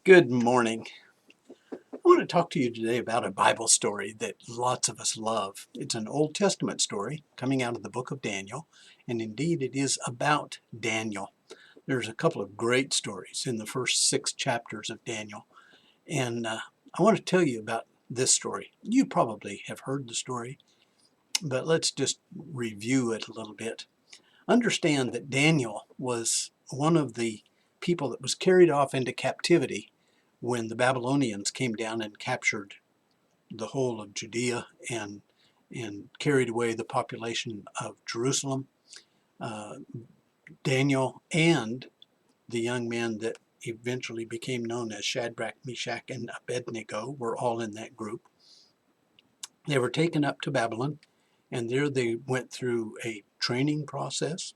Good morning. I want to talk to you today about a Bible story that lots of us love. It's an Old Testament story coming out of the book of Daniel, and indeed it is about Daniel. There's a couple of great stories in the first 6 chapters of Daniel, and I want to tell you about this story. You probably have heard the story, but let's just review it a little bit. Understand that Daniel was one of the people that was carried off into captivity when the Babylonians came down and captured the whole of Judea and carried away the population of Jerusalem. Uh, Daniel and the young men that eventually became known as Shadrach, Meshach, and Abednego were all in that group. They were taken up to Babylon, and there they went through a training process.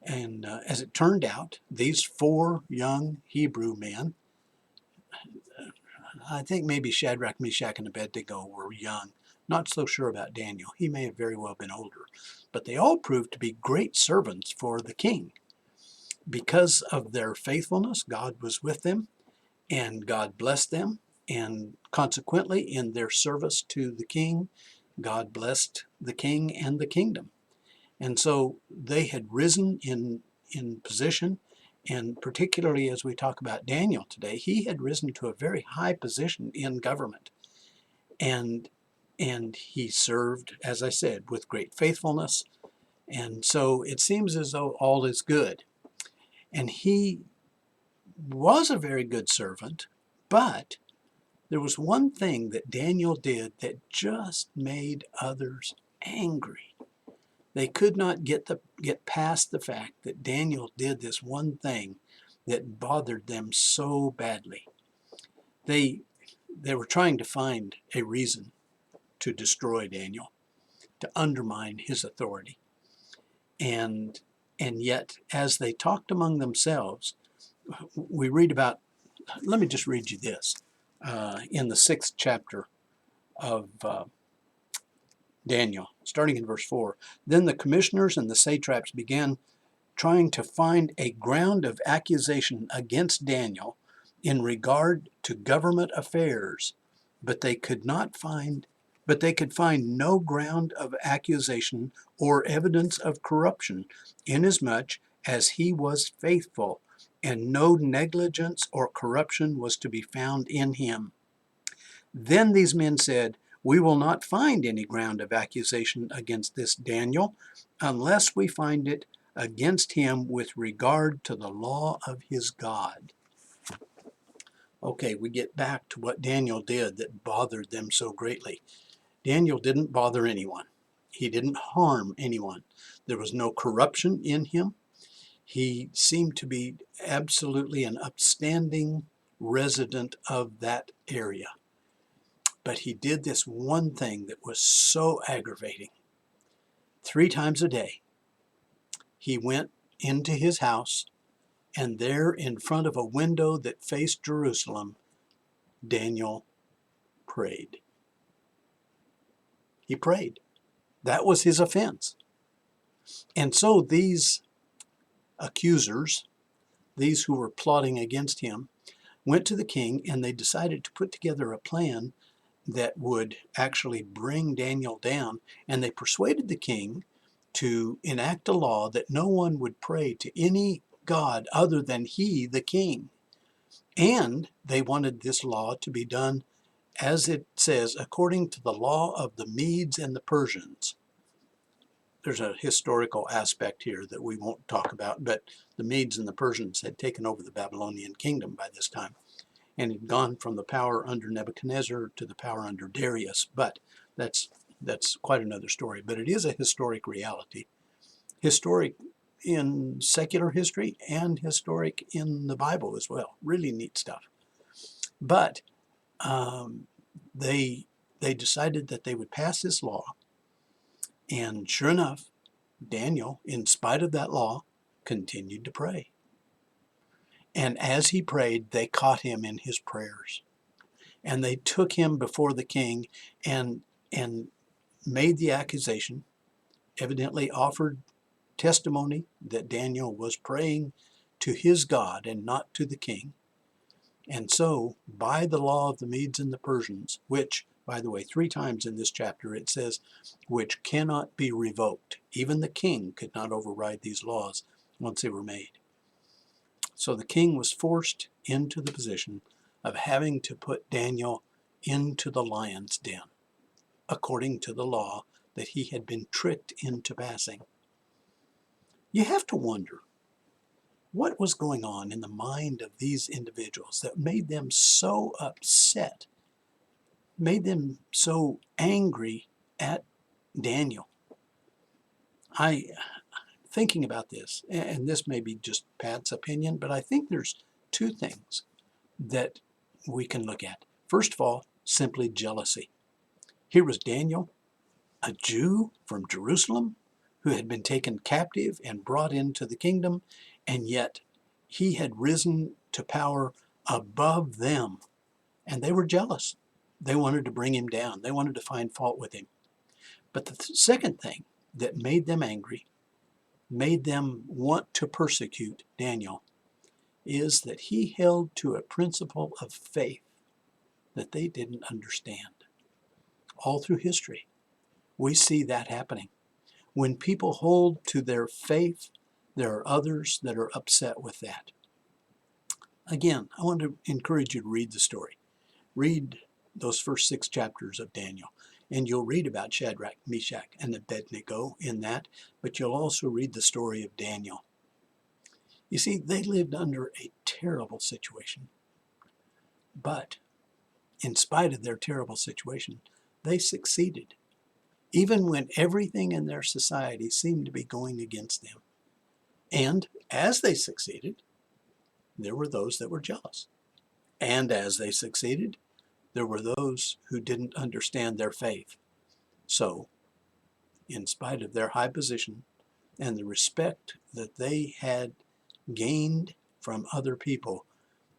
And as it turned out, these 4 young Hebrew men, I think maybe Shadrach, Meshach, and Abednego were young. Not so sure about Daniel. He may have very well been older. But they all proved to be great servants for the king. Because of their faithfulness, God was with them, and God blessed them. And consequently, in their service to the king, God blessed the king and the kingdom. And so they had risen in position, and particularly as we talk about Daniel today, he had risen to a very high position in government. And he served, as I said, with great faithfulness. And so it seems as though all is good. And he was a very good servant, but there was one thing that Daniel did that just made others angry. They could not get past the fact that Daniel did this one thing that bothered them so badly. They were trying to find a reason to destroy Daniel, to undermine his authority. And yet, as they talked among themselves, we read about, let me just read you this, in the 6th chapter of Daniel, starting in verse 4. Then the commissioners and the satraps began trying to find a ground of accusation against Daniel in regard to government affairs, but they could find no ground of accusation or evidence of corruption, inasmuch as he was faithful, and no negligence or corruption was to be found in him. Then these men said, "We will not find any ground of accusation against this Daniel, unless we find it against him with regard to the law of his God." Okay, we get back to what Daniel did that bothered them so greatly. Daniel didn't bother anyone. He didn't harm anyone. There was no corruption in him. He seemed to be absolutely an upstanding resident of that area. But he did this one thing that was so aggravating. 3 times a day, he went into his house, and there in front of a window that faced Jerusalem, Daniel prayed. He prayed. That was his offense. And so these accusers, these who were plotting against him, went to the king, and they decided to put together a plan that would actually bring Daniel down. And they persuaded the king to enact a law that no one would pray to any god other than he, the king. And they wanted this law to be done, as it says, according to the law of the Medes and the Persians. There's a historical aspect here that we won't talk about, but the Medes and the Persians had taken over the Babylonian kingdom by this time, and had gone from the power under Nebuchadnezzar to the power under Darius. But that's quite another story. But it is a historic reality. Historic in secular history and historic in the Bible as well. Really neat stuff. But they decided that they would pass this law, and sure enough, Daniel, in spite of that law, continued to pray. And as he prayed, they caught him in his prayers, and they took him before the king and made the accusation, evidently offered testimony that Daniel was praying to his God and not to the king. And so, by the law of the Medes and the Persians, which, by the way, 3 times in this chapter it says, which cannot be revoked. Even the king could not override these laws once they were made. So the king was forced into the position of having to put Daniel into the lion's den, according to the law that he had been tricked into passing. You have to wonder, what was going on in the mind of these individuals that made them so upset, made them so angry at Daniel? Thinking about this, and this may be just Pat's opinion, but I think there's 2 things that we can look at. First of all, simply jealousy. Here was Daniel, a Jew from Jerusalem, who had been taken captive and brought into the kingdom, and yet he had risen to power above them, and they were jealous. They wanted to bring him down. They wanted to find fault with him. But the second thing that made them angry, made them want to persecute Daniel, is that he held to a principle of faith that they didn't understand. All through history, we see that happening. When people hold to their faith, there are others that are upset with that. Again, I want to encourage you to read the story. Read those first 6 chapters of Daniel, and you'll read about Shadrach, Meshach, and Abednego in that, but you'll also read the story of Daniel. You see, they lived under a terrible situation, but in spite of their terrible situation, they succeeded, even when everything in their society seemed to be going against them. And as they succeeded, there were those that were jealous. And as they succeeded, there were those who didn't understand their faith. So, in spite of their high position and the respect that they had gained from other people,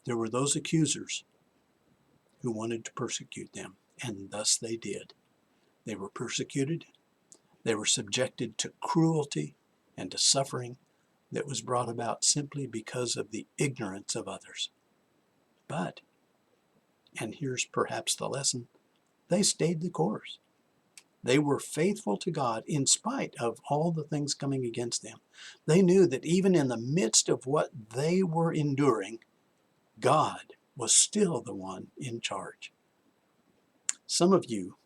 there were those accusers who wanted to persecute them, and thus they did. They were persecuted. They were subjected to cruelty and to suffering that was brought about simply because of the ignorance of others. But, and here's perhaps the lesson, they stayed the course. They were faithful to God in spite of all the things coming against them. They knew that even in the midst of what they were enduring, God was still the one in charge. Some of you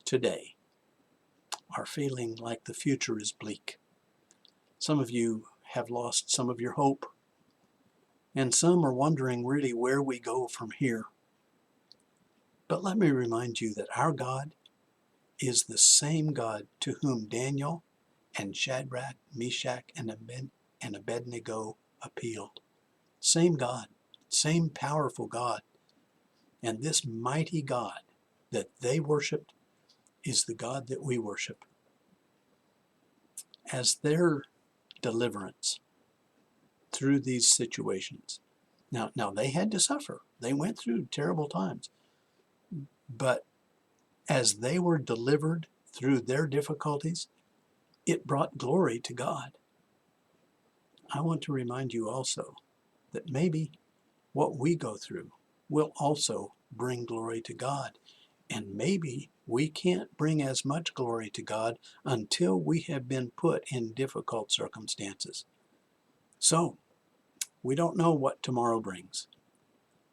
today are feeling like the future is bleak. Some of you have lost some of your hope, and some are wondering really where we go from here. But let me remind you that our God is the same God to whom Daniel and Shadrach, Meshach, and Abednego appealed. Same God, same powerful God. And this mighty God that they worshiped is the God that we worship. As their deliverance through these situations. Now they had to suffer. They went through terrible times. But as they were delivered through their difficulties, it brought glory to God. I want to remind you also that maybe what we go through will also bring glory to God. And maybe we can't bring as much glory to God until we have been put in difficult circumstances. So, we don't know what tomorrow brings,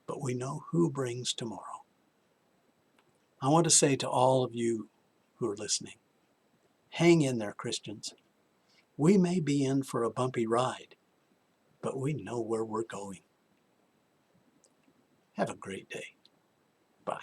but we know who brings tomorrow. I want to say to all of you who are listening, hang in there, Christians. We may be in for a bumpy ride, but we know where we're going. Have a great day. Bye.